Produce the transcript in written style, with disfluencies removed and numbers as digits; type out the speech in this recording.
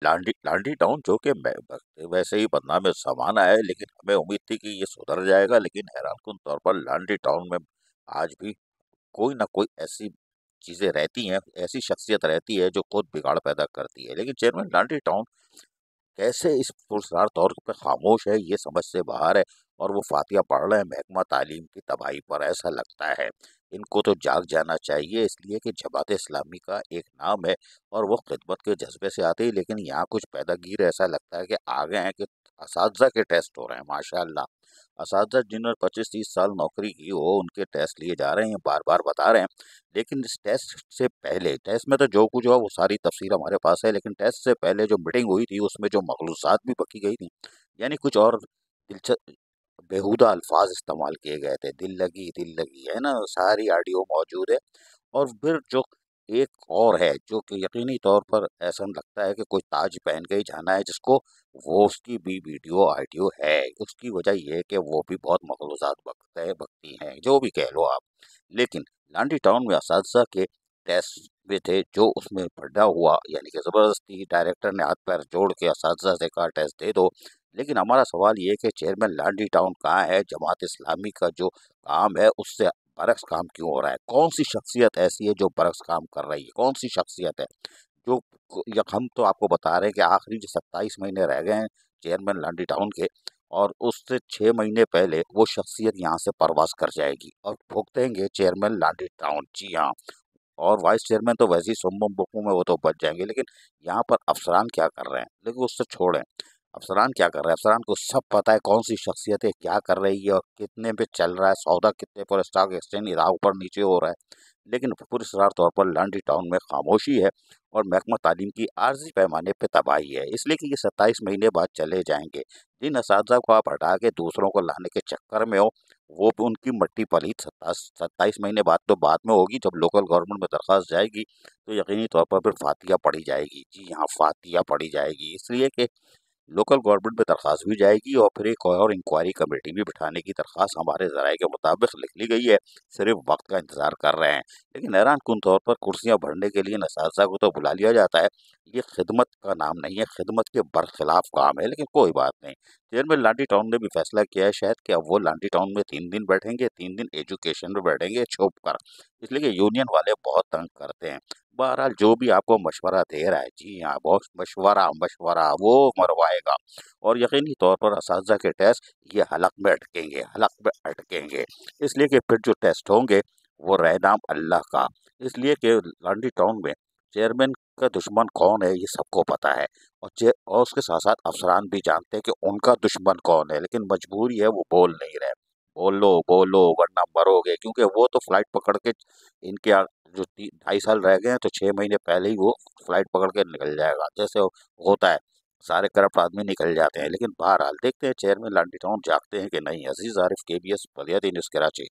लांडी लांडी town जो कि वैसे ही बदनाम में समाना है, लेकिन हमें उम्मीद थी कि ये सुधर जाएगा। लेकिन हैरानकुन तौर पर लांडी टाउन में आज भी कोई ना कोई ऐसी चीजें रहती हैं, ऐसी शख्सियत रहती है जो खुद बिगाड़ पैदा करती है। लेकिन चेयरमैन लांडी टाउन कैसे इस पुरस्कार तौर पे खामोश है, ये समझ से बाहर है। और वो फातिया पढ़ रहे हैं महकमा तालीम की तबाही पर, ऐसा लगता है। इनको तो जाग जाना चाहिए, इसलिए कि जमात इस्लामी का एक नाम है और वो खिदमत के जज्बे से आते ही। लेकिन यहाँ कुछ पैदागीर ऐसा लगता है कि आगे हैं कि असातिज़ा के टेस्ट हो रहे हैं माशाल्लाह। असातिज़ा जिन्होंने 25-30 साल नौकरी की हो, उनके टेस्ट लिए जा रहे हैं, बार बार बता रहे हैं। लेकिन इस टेस्ट से पहले, टेस्ट में तो जो कुछ हुआ वो सारी तफसील हमारे पास है, लेकिन टेस्ट से पहले जो मीटिंग हुई थी उसमें जो मखलूसात भी बकी गई थी, यानी कुछ और दिलचस्प बेहुदा अल्फाज इस्तेमाल किए गए थे। दिल लगी है ना, सारी ऑडियो मौजूद है। और फिर जो एक और है जो कि यकीनी तौर पर ऐसा लगता है कि कोई ताज पहन के ही जाना है जिसको, वो उसकी भी वीडियो ऑडियो है। उसकी वजह ये है कि वो भी बहुत मखलूसात बकती हैं, जो भी कह लो आप। लेकिन लांडी टाउन में असातिज़ा के टेस्ट भी थे जो उसमें पढ़ा हुआ, यानी कि ज़बरदस्ती डायरेक्टर ने हाथ पैर जोड़ के असातिज़ा से कहा टेस्ट दे दो। लेकिन हमारा सवाल ये है कि चेयरमैन लांडी टाउन कहाँ है? जमात इस्लामी का जो काम है उससे बरअक्स काम क्यों हो रहा है? कौन सी शख्सियत ऐसी है जो बरअक्स काम कर रही है? कौन सी शख्सियत है जो हम तो आपको बता रहे हैं कि आखिरी जो 27 महीने रह गए हैं चेयरमैन लांडी टाउन के, और उससे 6 महीने पहले वो शख्सियत यहाँ से परवास कर जाएगी और भुगतेंगे चेयरमैन लांडी टाउन। जी हाँ। और वाइस चेयरमैन तो वैसे ही सुम्बम बुक्कू में वो तो बच जाएंगे। लेकिन यहाँ पर अफसरान क्या कर रहे हैं? लेकिन उससे छोड़ें, अफसरान क्या कर रहे हैं? अफसरान को सब पता है कौन सी शख्सियत है, क्या कर रही है और कितने पे चल रहा है सौदा, कितने पर स्टॉक एक्सचेंज इधर ऊपर नीचे हो रहा है। लेकिन पुरस्कार तौर पर लांडी टाउन में खामोशी है और महकमा तालीम की आर्जी पैमाने पे तबाही है, इसलिए कि ये 27 महीने बाद चले जाएंगे। जिन असातिज़ा को आप हटा के दूसरों को लाने के चक्कर में हो, वो भी उनकी मट्टी पलीत 27 महीने बाद तो बाद में होगी, जब लोकल गवर्नमेंट में दरख्वास्त जाएगी तो यकीनी तौर पर फिर फातिया पड़ी जाएगी। जी हाँ, फातिया पड़ी जाएगी, इसलिए कि लोकल गवर्नमेंट में दरख्वास्त भी जाएगी और फिर एक और इंक्वायरी कमेटी भी बिठाने की दरख्वास्त हमारे ज़राए के मुताबिक लिख ली गई है। सिर्फ वक्त का इंतज़ार कर रहे हैं। लेकिन हैरान कुन तौर पर कुर्सियां भरने के लिए नसाजा को तो बुला लिया जाता है। ये खिदमत का नाम नहीं है, खिदमत के बरखिलाफ काम है। लेकिन कोई बात नहीं, चेयरमैन लांडी टाउन ने भी फैसला किया है शायद कि अब वो लांडी टाउन में 3 दिन बैठेंगे, 3 दिन एजुकेशन में बैठेंगे छुप कर, इसलिए कि यूनियन वाले बहुत तंग करते हैं। बहरहाल जो भी आपको मशवरा दे रहा है, जी हाँ, बहुत मशवरा मशवरा वो मरवाएगा। और यकीनी तौर पर असातिज़ा के टेस्ट ये हलक में अटकेंगे, हलक में अटकेंगे। इसलिए कि फिर जो टेस्ट होंगे वो रहे नाम अल्लाह का। इसलिए कि लांडी टाउन में चेयरमैन का दुश्मन कौन है ये सबको पता है। और उसके साथ साथ अफसरान भी जानते हैं कि उनका दुश्मन कौन है, लेकिन मजबूरी है वो बोल नहीं रहे। बोलो वरना मरोगे, क्योंकि वो तो फ्लाइट पकड़ के इनके जो 2.5 साल रह गए हैं तो 6 महीने पहले ही वो फ्लाइट पकड़ के निकल जाएगा, जैसे होता है। सारे करप्ट आदमी निकल जाते हैं। लेकिन बहरहाल देखते हैं चेयरमैन लांडी टाउन जागते हैं कि नहीं। अजीज आरिफ, KBS बलिया न्यूज़, कराची।